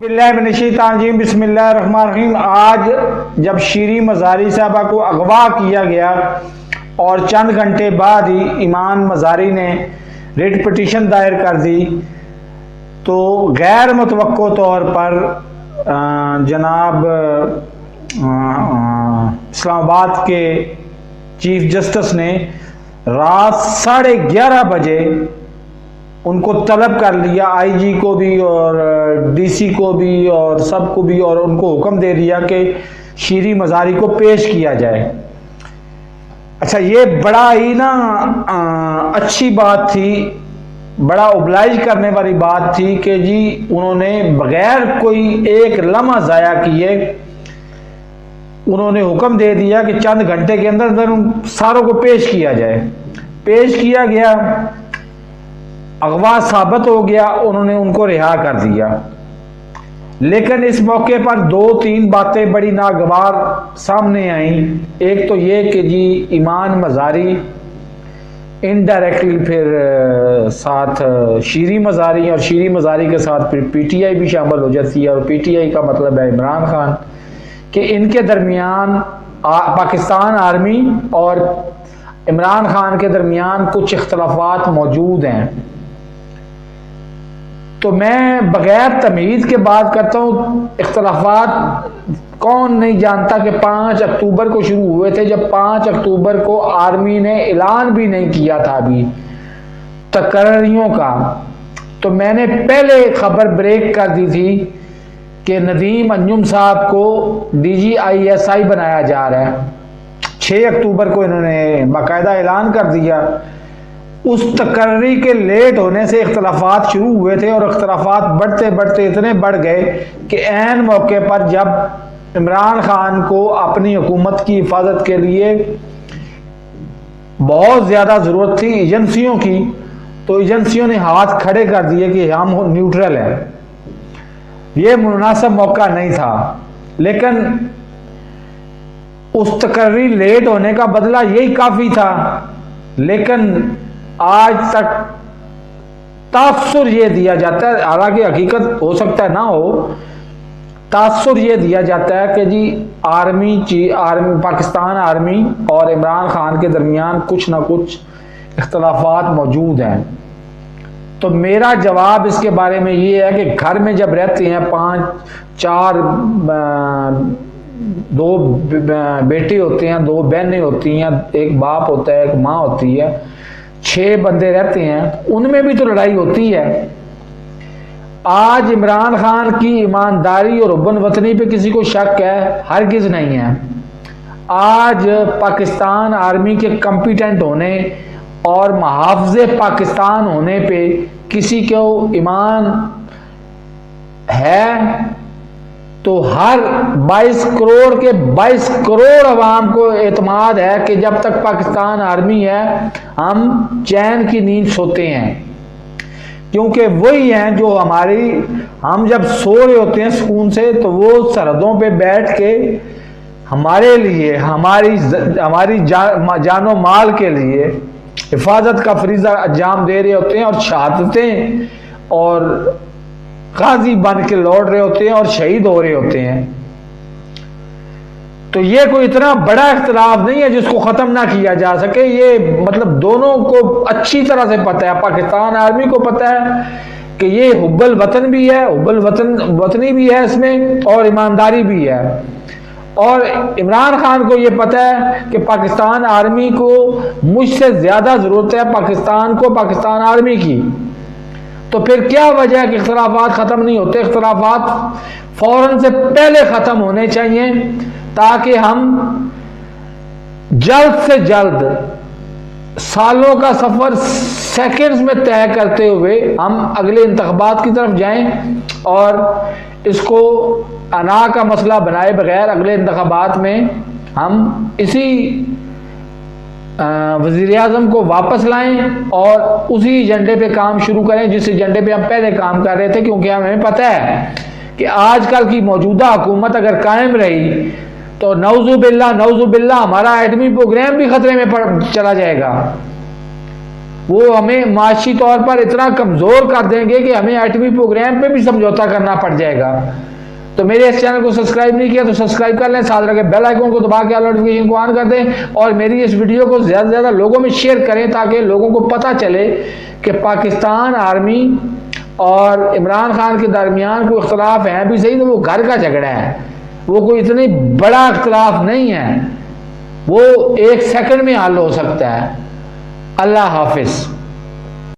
बिस्मिल्लाहिर्रहमानिर्रहीम। आज जब शीरी मज़ारी साहबा को अगवा किया गया और चंद घंटे बाद ही ईमान मज़ारी ने रिट पिटीशन दायर कर दी, तो गैर मुतवक्को तौर पर जनाब इस्लामाबाद के चीफ जस्टिस ने रात 11:30 बजे उनको तलब कर लिया, आईजी को भी और डीसी को भी और सबको भी, और उनको हुक्म दे दिया कि शीरी मज़ारी को पेश किया जाए। अच्छा, ये बड़ा ही ना अच्छी बात थी, बड़ा ओब्लाइज करने वाली बात थी कि जी उन्होंने बगैर कोई एक लम्हा ज़ाया किए उन्होंने हुक्म दे दिया कि चंद घंटे के अंदर अंदर उन सारों को पेश किया जाए। पेश किया गया, अगवा साबित हो गया, उन्होंने उनको रिहा कर दिया। लेकिन इस मौके पर 2-3 बातें बड़ी नागवार सामने आईं। एक तो ये कि जी ईमान मज़ारी इनडायरेक्टली फिर साथ शीरी मज़ारी, और शीरी मज़ारी के साथ फिर पीटीआई भी शामिल हो जाती है, और पीटीआई का मतलब है इमरान खान, कि इनके दरमियान पाकिस्तान आर्मी और इमरान खान के दरमियान कुछ इख्तलाफात मौजूद हैं। तो मैं बगैर तमीज़ के बात करता हूँ। इख्तलाफात कौन नहीं जानता कि 5 अक्टूबर को शुरू हुए थे, जब 5 अक्टूबर को आर्मी ने ऐलान भी नहीं किया था अभी तकर्रियों का। तो मैंने पहले खबर ब्रेक कर दी थी कि नदीम अंजुम साहब को DGISI बनाया जा रहा है। 6 अक्टूबर को इन्होंने बाकायदा ऐलान कर दिया। उस तकर्री के लेट होने से इख्तलाफात शुरू हुए थे, और इख्तलाफात बढ़ते बढ़ते इतने बढ़ गए कि ऐन मौके पर जब इमरान खान को अपनी हुकूमत की हिफाजत के लिए बहुत ज़्यादा ज़रूरत थी एजेंसियों की, तो एजेंसियों ने हाथ खड़े कर दिए कि हम न्यूट्रल हैं। ये मुनासिब मौका नहीं था। लेकिन उस तकर्री लेट होने का बदला यही काफ़ी था। लेकिन आज तक तासुर ये दिया जाता है, हालांकि हकीकत हो सकता है ना हो, तासुर ये दिया जाता है कि जी आर्मी पाकिस्तान आर्मी और इमरान खान के दरमियान कुछ ना कुछ इख्तलाफात मौजूद हैं। तो मेरा जवाब इसके बारे में ये है कि घर में जब रहते हैं 5-4 2 बेटे होते हैं, 2 बहनें होती हैं, एक बाप होता है, एक माँ होती है, 6 बंदे रहते हैं, उनमें भी तो लड़ाई होती है। आज इमरान खान की ईमानदारी और हुब्बन वतनी पे किसी को शक है? हरगिज नहीं है। आज पाकिस्तान आर्मी के कॉम्पिटेंट होने और मुहाफ़िज़े पाकिस्तान होने पे किसी को ईमान है? तो हर 22 करोड़ के 22 करोड़ अवाम को एतमाद है कि जब तक पाकिस्तान आर्मी है हम चैन की नींद सोते हैं, क्योंकि वही हैं जो हम जब सो रहे होते हैं सुकून से, तो वो सरहदों पे बैठ के हमारे लिए हमारी जानो माल के लिए हिफाजत का फरीज़ा अंजाम दे रहे होते हैं, और शहादतें और गाजी बन के लौट रहे होते हैं और शहीद हो रहे होते हैं। तो ये कोई इतना बड़ा इख्तिलाफ नहीं है जिसको ख़त्म ना किया जा सके। ये मतलब दोनों को अच्छी तरह से पता है, पाकिस्तान आर्मी को पता है कि ये हुब्बुल वतन भी है, वतनी भी है इसमें, और ईमानदारी भी है। और इमरान खान को ये पता है कि पाकिस्तान आर्मी को मुझसे ज़्यादा ज़रूरत है पाकिस्तान को पाकिस्तान आर्मी की। तो फिर क्या वजह है कि इख्तलाफात ख़त्म नहीं होते? इख्तलाफात फ़ौरन से पहले ख़त्म होने चाहिए, ताकि हम जल्द से जल्द सालों का सफ़र सेकंड्स में तय करते हुए हम अगले इंतख़ाबात की तरफ जाएं, और इसको अना का मसला बनाए बगैर अगले इंतख़ाबात में हम इसी वज़ीर-ए-आज़म को वापस लाएं और उसी एजेंडे पे काम शुरू करें जिस एजेंडे पे हम पहले काम कर रहे थे। क्योंकि हमें पता है कि आजकल की मौजूदा हुकूमत अगर कायम रही तो नौजुबिल्ला हमारा एटमी प्रोग्राम भी खतरे में चला जाएगा। वो हमें माशी तौर पर इतना कमज़ोर कर देंगे कि हमें एटमी प्रोग्राम पे भी समझौता करना पड़ जाएगा। तो मेरे इस चैनल को सब्सक्राइब नहीं किया तो सब्सक्राइब कर लें, साथ रखे बेल आइकन को दबा के ऑल नोटिफिकेशन को ऑन कर दें और मेरी इस वीडियो को ज़्यादा से ज़्यादा लोगों में शेयर करें ताकि लोगों को पता चले कि पाकिस्तान आर्मी और इमरान खान के दरमियान कोई इख्तलाफ है भी सही तो वो घर का झगड़ा है, वो कोई इतनी बड़ा इख्तलाफ नहीं है, वो 1 सेकंड में हल हो सकता है। अल्लाह हाफिज़।